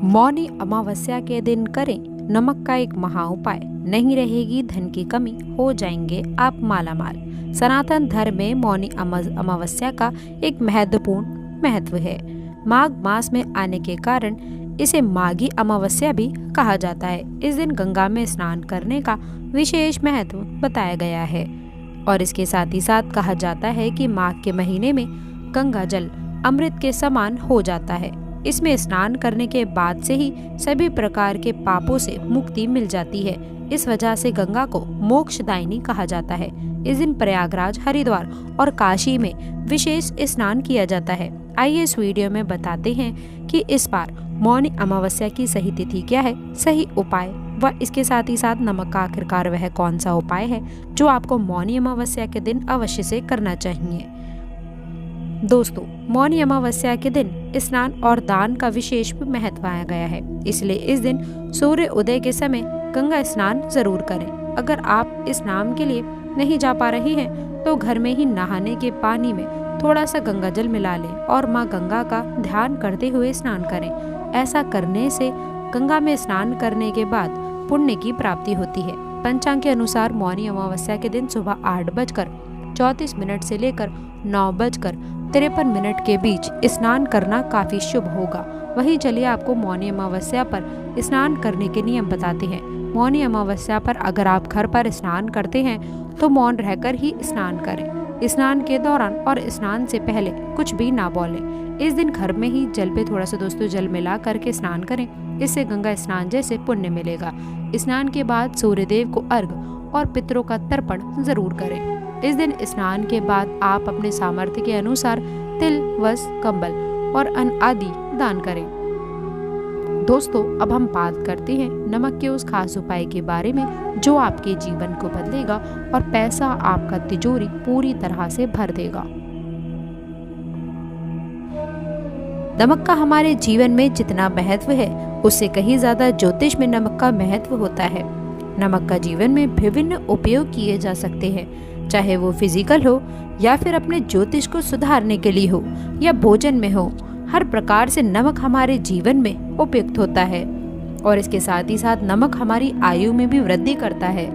मौनी अमावस्या के दिन करें नमक का एक महा उपाय। नहीं रहेगी धन की कमी, हो जाएंगे आप मालामाल। सनातन धर्म में मौनी अमावस्या का एक महत्वपूर्ण महत्व है। माघ मास में आने के कारण इसे माघी अमावस्या भी कहा जाता है। इस दिन गंगा में स्नान करने का विशेष महत्व बताया गया है और इसके साथ ही साथ कहा जाता है कि माघ के महीने में गंगा जल अमृत के समान हो जाता है। इसमें स्नान करने के बाद से ही सभी प्रकार के पापों से मुक्ति मिल जाती है। इस वजह से गंगा को मोक्षदायिनी कहा जाता है। इस दिन प्रयागराज, हरिद्वार और काशी में विशेष स्नान किया जाता है। आइए इस वीडियो में बताते हैं कि इस बार मौनी अमावस्या की सही तिथि क्या है, सही उपाय व इसके साथ ही साथ नमक का आखिरकार वह कौन सा उपाय है जो आपको मौनी अमावस्या के दिन अवश्य से करना चाहिए। दोस्तों, मौनी अमावस्या के दिन स्नान और दान का विशेष महत्व आया गया है, इसलिए इस दिन सूर्य उदय के समय गंगा स्नान जरूर करें। अगर आप इस नाम के लिए नहीं जा पा रही हैं तो घर में ही नहाने के पानी में थोड़ा सा गंगा जल मिला लें और माँ गंगा का ध्यान करते हुए स्नान करें। ऐसा करने से गंगा में स्नान करने के बाद पुण्य की प्राप्ति होती है। पंचांग के अनुसार मौनी अमावस्या के दिन सुबह 8:34 से लेकर 9:53 के बीच स्नान करना काफी शुभ होगा। वहीं चलिए आपको मौनी अमावस्या पर स्नान करने के नियम बताते हैं। मौनी अमावस्या पर अगर आप घर पर स्नान करते हैं तो मौन रहकर ही स्नान करें। स्नान के दौरान और स्नान से पहले कुछ भी ना बोलें। इस दिन घर में ही जल पे थोड़ा सा दोस्तों जल मिला करके स्नान करें, इससे गंगा स्नान जैसे पुण्य मिलेगा। स्नान के बाद सूर्यदेव को अर्घ और पितरों का तर्पण जरूर करें। इस दिन स्नान के बाद आप अपने सामर्थ्य के अनुसार तिल, वस्त्र, कंबल और अन्न आदि दान करें। दोस्तों, अब हम बात करते हैं नमक के उस खास उपाय के बारे में जो आपके जीवन को बदलेगा और पैसा आपका तिजोरी पूरी तरह से भर देगा। नमक का हमारे जीवन में जितना महत्व है उससे कहीं ज्यादा ज्योतिष में नमक का महत्व होता है। नमक का जीवन में विभिन्न उपयोग किए जा सकते हैं, चाहे वो फिजिकल हो या फिर अपने ज्योतिष को सुधारने के लिए हो या भोजन में हो। हर प्रकार से नमक हमारे जीवन में उपयुक्त होता है और इसके साथ ही साथ नमक हमारी आयु में भी वृद्धि करता है।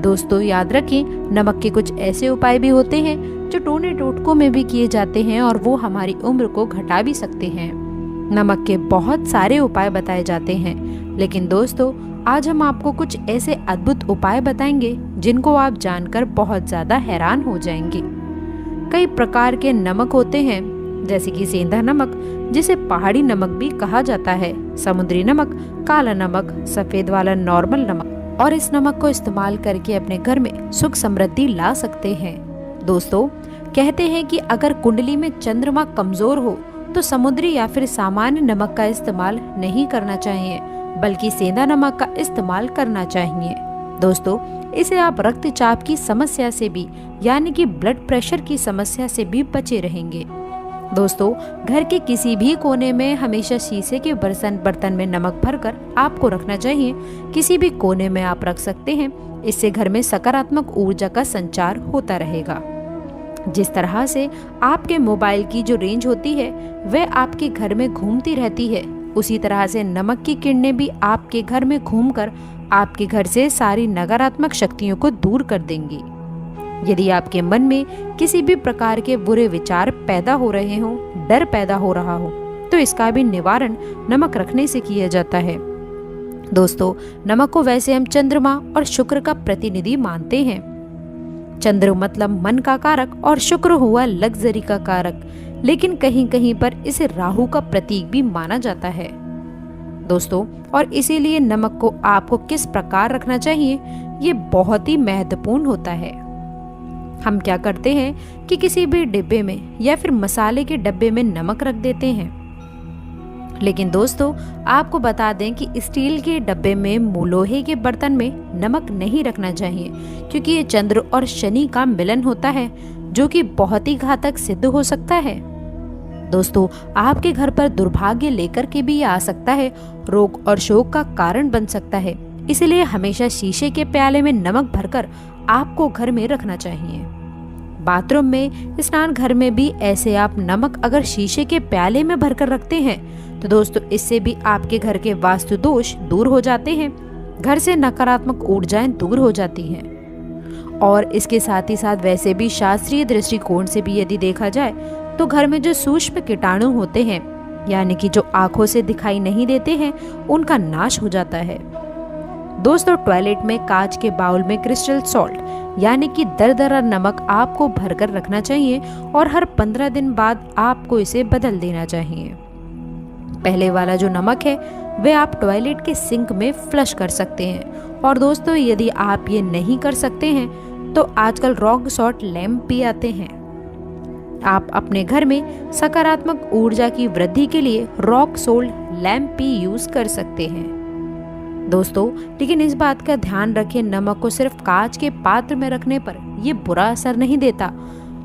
दोस्तों, याद रखें, नमक के कुछ ऐसे उपाय भी होते हैं जो टोने टोटकों में भी किए जाते हैं और वो हमारी उम्र को घटा भी सकते हैं। नमक के बहुत सारे उपाय बताए जाते हैं, लेकिन दोस्तों आज हम आपको कुछ ऐसे अद्भुत उपाय बताएंगे जिनको आप जानकर बहुत ज्यादा हैरान हो जाएंगे। कई प्रकार के नमक होते हैं, जैसे कि सेंधा नमक जिसे पहाड़ी नमक भी कहा जाता है, समुद्री नमक, काला नमक, सफेद वाला नॉर्मल नमक, और इस नमक को इस्तेमाल करके अपने घर में सुख समृद्धि ला सकते हैं। दोस्तों, कहते हैं कि अगर कुंडली में चंद्रमा कमजोर हो तो समुद्री या फिर सामान्य नमक का इस्तेमाल नहीं करना चाहिए, बल्कि सेंधा नमक का इस्तेमाल करना चाहिए। दोस्तों, इसे आप रक्तचाप की समस्या से भी यानी कि ब्लड प्रेशर की समस्या से भी बचे रहेंगे। दोस्तों, घर के किसी भी कोने में हमेशा शीशे के बर्तन में नमक भरकर आपको रखना चाहिए। किसी भी कोने में आप रख सकते हैं, इससे घर में सकारात्मक ऊर्जा का संचार होता रहेगा। जिस तरह से आपके मोबाइल की जो रेंज होती है वह आपके घर में घूमती रहती है, उसी तरह से नमक की किरणें भी आपके घर में घूमकर आपके घर से सारी नकारात्मक शक्तियों को दूर कर देंगी। यदि आपके मन में किसी भी प्रकार के बुरे विचार पैदा हो रहे हों, डर पैदा हो रहा हो, तो इसका भी निवारण नमक रखने से किया जाता है। दोस्तों, नमक को वैसे हम चंद्रमा और शुक्र का प्रतिनिधि मानते हैं। चंद्र मतलब मन का कारक और शुक्र हुआ लग्जरी का कारक, लेकिन कहीं कहीं पर इसे राहु का प्रतीक भी माना जाता है। दोस्तों, और इसीलिए नमक को आपको किस प्रकार रखना चाहिए ये बहुत ही महत्वपूर्ण होता है। हम क्या करते हैं कि किसी भी डिब्बे में या फिर मसाले के डब्बे में नमक रख देते हैं, लेकिन दोस्तों आपको बता दें कि स्टील के डब्बे में, लोहे के बर्तन में नमक नहीं रखना चाहिए, क्योंकि ये चंद्र और शनि का मिलन होता है जो कि बहुत ही घातक सिद्ध हो सकता है। दोस्तों, आपके घर पर दुर्भाग्य लेकर के भी आ सकता है, रोग और शोक का कारण बन सकता है। इसलिए हमेशा शीशे के प्याले में नमक भरकर आपको घर में रखना चाहिए। बाथरूम में, स्नान घर में भी ऐसे आप नमक अगर शीशे के प्याले में भरकर रखते हैं तो दोस्तों इससे भी आपके घर के वास्तु दोष दूर हो जाते हैं, घर से नकारात्मक ऊर्जाएं दूर हो जाती हैं। और इसके साथ ही साथ वैसे भी शास्त्रीय दृष्टिकोण से भी यदि देखा जाए तो घर में जो सूक्ष्म कीटाणु होते हैं, यानी कि जो आंखों से दिखाई नहीं देते हैं, उनका नाश हो जाता है। दोस्तों टॉयलेट में कांच के बाउल में क्रिस्टल सॉल्ट यानी कि दरदरा नमक आपको भरकर रखना चाहिए और हर 15 दिन बाद आपको इसे बदल देना चाहिए। पहले वाला जो नमक है वह आप टॉयलेट के सिंक में फ्लश कर सकते हैं। और दोस्तों यदि आप ये नहीं कर सकते हैं तो आजकल रॉक सॉल्ट लैंप भी आते हैं। आप अपने घर में सकारात्मक ऊर्जा की वृद्धि के लिए रॉक सॉल्ट लैंप भी यूज कर सकते हैं। दोस्तों लेकिन इस बात का ध्यान रखें, नमक को सिर्फ कांच के पात्र में रखने पर ये बुरा असर नहीं देता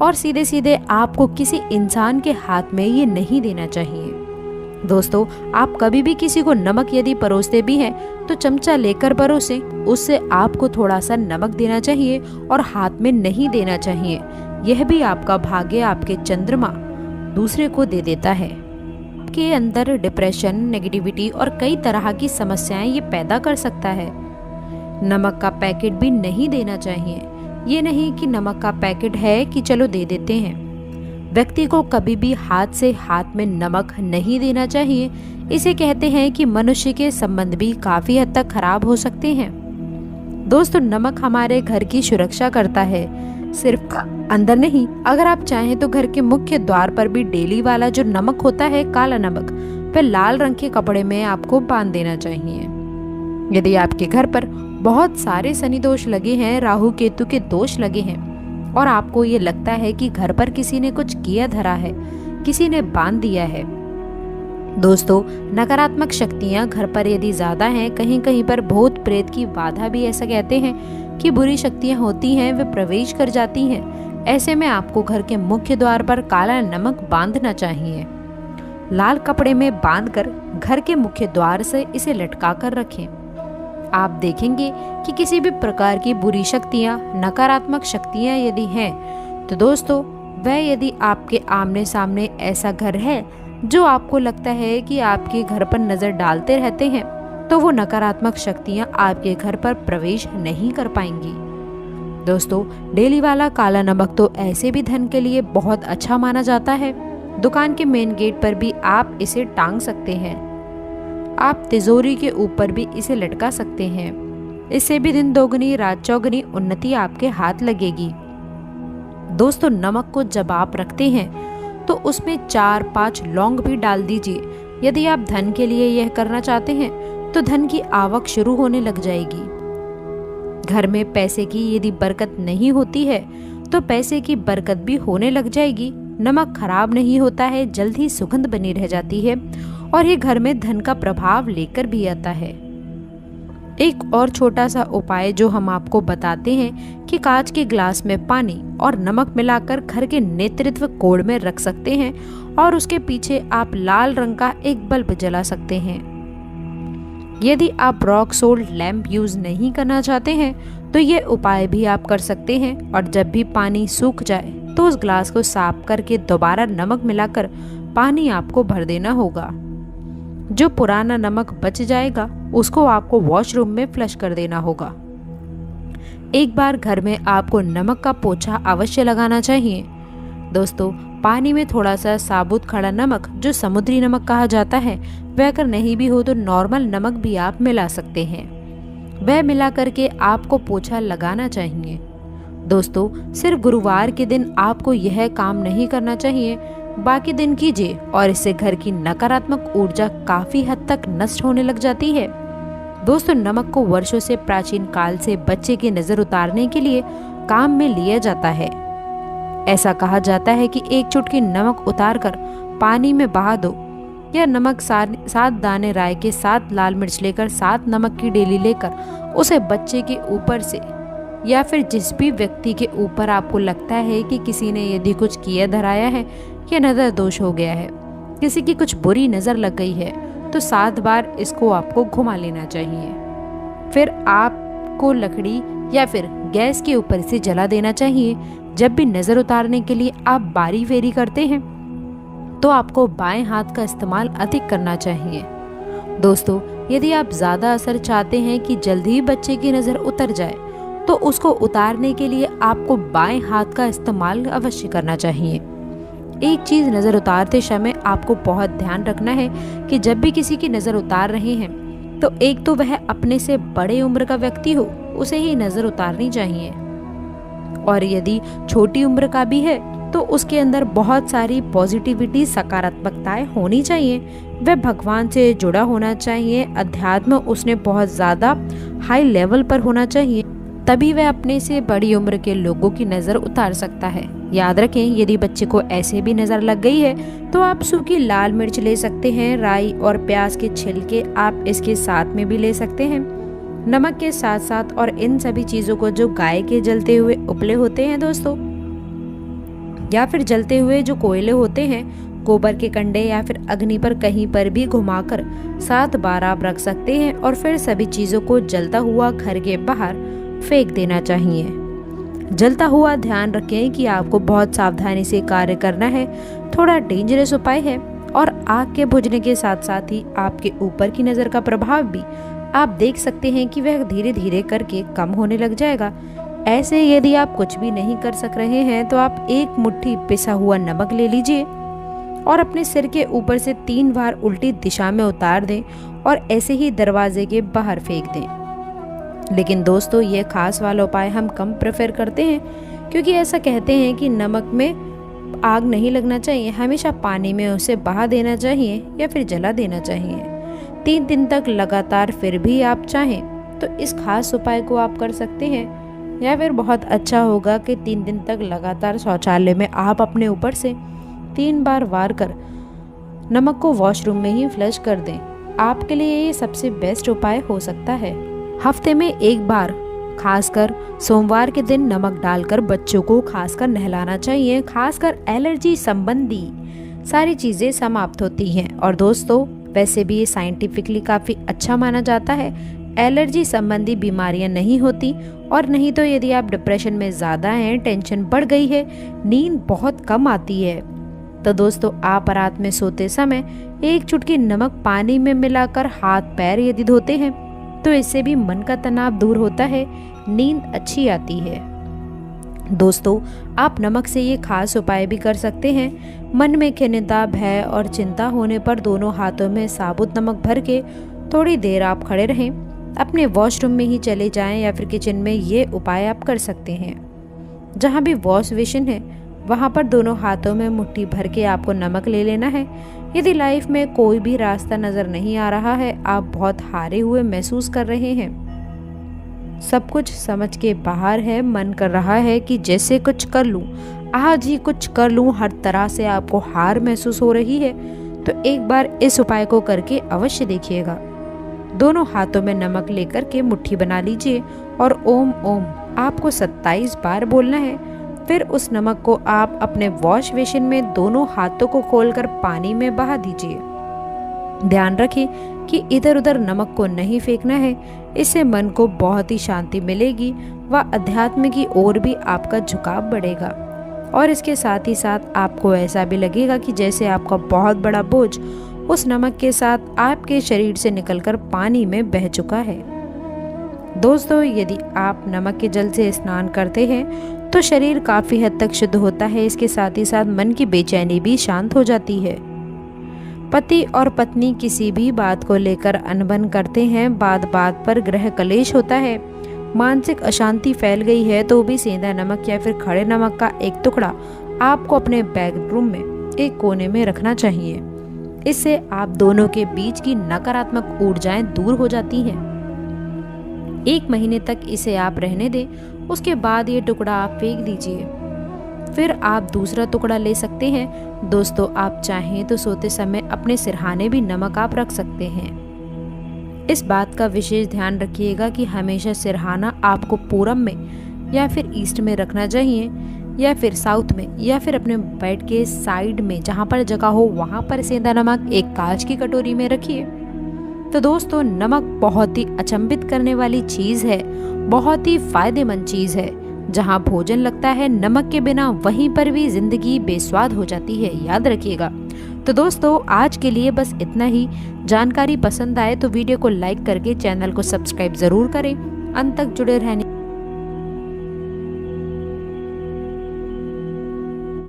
और सीधे सीधे आपको किसी इंसान के हाथ में ये नहीं देना चाहिए। दोस्तों आप कभी भी किसी को नमक यदि परोसते भी हैं तो चमचा लेकर परोसें, उससे आपको थोड़ा सा नमक देना चाहिए और हाथ में नहीं देना चाहिए। यह भी आपका भाग्य, आपके चंद्रमा दूसरे को दे देता है। के अंदर डिप्रेशन, नेगेटिविटी और कई तरह की समस्याएं ये पैदा कर सकता है। नमक का पैकेट भी नहीं देना चाहिए। ये नहीं कि नमक का पैकेट है कि चलो दे देते हैं। व्यक्ति को कभी भी हाथ से हाथ में नमक नहीं देना चाहिए। इसे कहते हैं कि मनुष्य के संबंध भी काफी हद तक खराब हो सकते हैं। दोस्तों नमक हमारे घर की सुरक्षा करता है, सिर्फ अंदर नहीं। अगर आप चाहें तो घर के मुख्य द्वार पर भी डेली वाला जो नमक होता है, काला नमक, वह लाल रंग के कपड़े में आपको बांध देना चाहिए। यदि आपके घर पर बहुत सारे शनि दोष लगे हैं, राहु केतु के दोष लगे हैं और आपको ये लगता है कि घर पर किसी ने कुछ किया धरा है, किसी ने बांध दिया है। दोस्तों नकारात्मक शक्तियां घर पर यदि ज्यादा हैं, कहीं कहीं पर भूत प्रेत की बाधा भी ऐसा कहते हैं कि बुरी शक्तियां होती हैं, वे प्रवेश कर जाती हैं। ऐसे में आपको घर के मुख्य द्वार पर काला नमक बांधना चाहिए। लाल कपड़े में बांधकर घर के मुख्य द्वार से इसे लटका कर रखें। आप देखेंगे कि किसी भी प्रकार की बुरी शक्तियां, नकारात्मक शक्तियां यदि हैं तो दोस्तों वह यदि आपके आमने सामने ऐसा घर है जो आपको लगता है कि आपके घर पर नजर डालते रहते हैं, तो वो नकारात्मक शक्तियां आपके घर पर प्रवेश नहीं कर पाएंगी। दोस्तों डेली वाला काला नमक तो ऐसे भी धन के लिए बहुत अच्छा माना जाता है। दुकान के मेन गेट पर भी आप इसे टांग सकते हैं। आप तिजोरी के ऊपर भी इसे लटका सकते हैं। इससे भी दिन दोगुनी रात चौगुनी उन्नति आपके हाथ लगेगी। दोस्तों नमक को जब आप रखते हैं तो उसमें 4-5 लौंग भी डाल दीजिए। यदि आप धन के लिए यह करना चाहते हैं तो धन की आवक शुरू होने लग जाएगी। घर में पैसे की यदि बरकत नहीं होती है तो पैसे की बरकत भी होने लग जाएगी। नमक खराब नहीं होता है, जल्द ही सुगंध बनी रह जाती है और ये घर में धन का प्रभाव लेकर भी आता है। एक और छोटा सा उपाय जो हम आपको बताते हैं कि कांच के ग्लास में पानी और नमक मिलाकर घर के नेतृत्व कोण में रख सकते हैं और उसके पीछे आप लाल रंग का एक बल्ब जला सकते हैं। यदि आप रॉक सोल्ट लैंप यूज नहीं करना चाहते हैं तो ये उपाय भी आप कर सकते हैं और जब भी पानी सूख जाए तो उस ग्लास को साफ करके दोबारा नमक मिलाकर पानी आपको भर देना होगा। जो पुराना नमक बच जाएगा उसको आपको वॉशरूम में फ्लश कर देना होगा। एक बार घर में आपको नमक का पोछा अवश्य लगाना चाहिए। दोस्तों पानी में थोड़ा सा साबुत खड़ा नमक जो समुद्री नमक कहा जाता है, वह अगर नहीं भी हो तो नॉर्मल नमक भी आप मिला सकते हैं। वह मिला करके आपको पोछा लगाना चाहिए। दोस्तों सिर्फ गुरुवार के दिन आपको यह काम नहीं करना चाहिए, बाकी दिन कीजिए और इससे घर की नकारात्मक ऊर्जा काफी हद तक नष्ट होने लग जाती है। दोस्तों नमक को वर्षों से प्राचीन काल से बच्चे की नजर उतारने के लिए काम में लिया जाता है। ऐसा कहा जाता है कि एक चुटकी नमक उतारकर पानी में बहा दो या नमक 7 दाने राई के 7 लाल मिर्च लेकर 7 नमक की डेली लेकर उसे बच्चे के ऊपर से या फिर जिस भी व्यक्ति के ऊपर आपको लगता है कि किसी ने यदि कुछ किया धराया है या नजर दोष हो गया है, किसी की कुछ बुरी नजर लग गई है, तो 7 बार इसको आपको घुमा लेना चाहिए। फिर आपको लकड़ी या फिर गैस के ऊपर इसे जला देना चाहिए। जब भी नजर उतारने के लिए आप बारी फेरी करते हैं तो आपको बाएं हाथ का इस्तेमाल अधिक करना चाहिए। दोस्तों, यदि आप ज़्यादा असर चाहते हैं कि जल्दी ही बच्चे की नज़र उतर जाए, तो उसको उतारने के लिए आपको बाएं हाथ का इस्तेमाल अवश्य करना चाहिए। एक चीज़ नज़र उतारते समय आपको बहुत ध्यान रखना है कि जब भी किसी की नज़र उतार रहे हैं तो एक तो वह अपने से बड़े उम्र का व्यक्ति हो, उसे ही नज़र उतारनी चाहिए। और यदि छोटी उम्र का भी है तो उसके अंदर बहुत सारी पॉजिटिविटी, सकारात्मकताएं होनी चाहिए। वह भगवान से जुड़ा होना चाहिए, अध्यात्म उसने बहुत ज़्यादा हाई लेवल पर होना चाहिए, तभी वह अपने से बड़ी उम्र के लोगों की नज़र उतार सकता है। याद रखें, यदि बच्चे को ऐसे भी नज़र लग गई है तो आप सूखी लाल मिर्च ले सकते हैं, राई और प्याज के छिलके आप इसके साथ में भी ले सकते हैं, नमक के साथ साथ। और इन सभी चीज़ों को जो गाय के जलते हुए उपले होते हैं दोस्तों, या फिर जलते हुए जो कोयले होते हैं, गोबर के कंडे या फिर अग्नि पर कहीं पर भी घुमाकर 7 बार आप रख सकते हैं और फिर सभी चीज़ों को जलता हुआ घर के बाहर फेंक देना चाहिए। जलता हुआ ध्यान रखें कि आपको बहुत सावधानी से कार्य करना है, थोड़ा डेंजरस उपाय है और आग के बुझने के साथ साथ ही आपके ऊपर की नज़र का प्रभाव भी आप देख सकते हैं कि वह धीरे धीरे करके कम होने लग जाएगा। ऐसे यदि आप कुछ भी नहीं कर सक रहे हैं तो आप एक मुट्ठी पिसा हुआ नमक ले लीजिए और अपने सिर के ऊपर से 3 बार उल्टी दिशा में उतार दें और ऐसे ही दरवाजे के बाहर फेंक दें। लेकिन दोस्तों, ये खास वाला उपाय हम कम प्रेफर करते हैं, क्योंकि ऐसा कहते हैं कि नमक में आग नहीं लगना चाहिए, हमेशा पानी में उसे बहा देना चाहिए या फिर जला देना चाहिए। 3 दिन तक लगातार फिर भी आप चाहें तो इस खास उपाय को आप कर सकते हैं, या फिर बहुत अच्छा होगा कि 3 दिन तक लगातार शौचालय में आप अपने ऊपर से 3 बार वार कर नमक को वॉशरूम में ही फ्लश कर दें। आपके लिए ये सबसे बेस्ट उपाय हो सकता है। हफ्ते में 1 बार, खासकर सोमवार के दिन नमक डालकर बच्चों को खासकर नहलाना चाहिए। खासकर एलर्जी संबंधी सारी चीज़ें समाप्त होती हैं। और दोस्तों, वैसे भी ये साइंटिफिकली काफ़ी अच्छा माना जाता है, एलर्जी संबंधी बीमारियां नहीं होती। और नहीं तो यदि आप डिप्रेशन में ज़्यादा हैं, टेंशन बढ़ गई है, नींद बहुत कम आती है, तो दोस्तों आप रात में सोते समय 1 चुटकी नमक पानी में मिलाकर हाथ पैर यदि धोते हैं तो इससे भी मन का तनाव दूर होता है, नींद अच्छी आती है। दोस्तों, आप नमक से ये खास उपाय भी कर सकते हैं। मन में खिन्नता, भय और चिंता होने पर दोनों हाथों में साबुत नमक भर के थोड़ी देर आप खड़े रहें, अपने वॉशरूम में ही चले जाएं या फिर किचन में ये उपाय आप कर सकते हैं। जहाँ भी वॉश बेसिन है वहाँ पर दोनों हाथों में मुट्ठी भर के आपको नमक ले लेना है। यदि लाइफ में कोई भी रास्ता नज़र नहीं आ रहा है, आप बहुत हारे हुए महसूस कर रहे हैं, सब कुछ समझ के बाहर है, मन कर रहा है कि जैसे कुछ कर लूँ, आज ही कुछ कर लूँ, हर तरह से आपको हार महसूस हो रही है, तो एक बार इस उपाय को करके अवश्य देखिएगा। दोनों हाथों में नमक लेकर के मुट्ठी बना लीजिए और ओम ओम आपको 27 बार बोलना है। फिर उस नमक को आप अपने वॉश बेसिन में दोनों हाथों को खोलकर पानी में बहा दीजिए। ध्यान रखें कि इधर उधर नमक को नहीं फेंकना है, इससे मन को बहुत ही शांति मिलेगी व अध्यात्म की ओर भी आपका झुकाव बढ़ेगा। और इसके साथ ही साथ आपको ऐसा भी लगेगा कि जैसे आपका बहुत बड़ा बोझ उस नमक के साथ आपके शरीर से निकलकर पानी में बह चुका है। दोस्तों, यदि आप नमक के जल से स्नान करते हैं तो शरीर काफ़ी हद तक शुद्ध होता है। इसके साथ ही साथ मन की बेचैनी भी शांत हो जाती है। पति और पत्नी किसी भी बात को लेकर अनबन करते हैं, बात बात पर गृह कलेश होता है, मानसिक अशांति फैल गई है, तो भी सेंधा नमक या फिर खड़े नमक का एक टुकड़ा आपको अपने बेडरूम में एक कोने में रखना चाहिए। इससे आप दोनों के बीच की नकारात्मक ऊर्जाएं दूर हो जाती हैं। 1 महीने तक इसे आप रहने दें, उसके बाद ये टुकड़ा आप फेंक दीजिए। फिर आप दूसरा टुकड़ा ले सकते हैं। दोस्तों, आप चाहें तो सोते समय अपने सिरहाने भी नमक आप रख सकते हैं। इस बात का विशेष ध्यान रखिएगा कि हमेशा सिरहाना आपको पूरब में या फिर ईस्ट में रखना चाहिए, या फिर साउथ में, या फिर अपने बेड के साइड में जहाँ पर जगह हो वहाँ पर सेंधा नमक एक कांच की कटोरी में रखिए। तो दोस्तों, नमक बहुत ही अचंभित करने वाली चीज़ है, बहुत ही फायदेमंद चीज़ है। जहाँ भोजन लगता है नमक के बिना, वहीं पर भी जिंदगी बेस्वाद हो जाती है। याद रखिएगा, तो दोस्तों आज के लिए बस इतना ही। जानकारी पसंद आए तो वीडियो को लाइक करके चैनल को सब्सक्राइब ज़रूर करें। अंत तक जुड़े रहने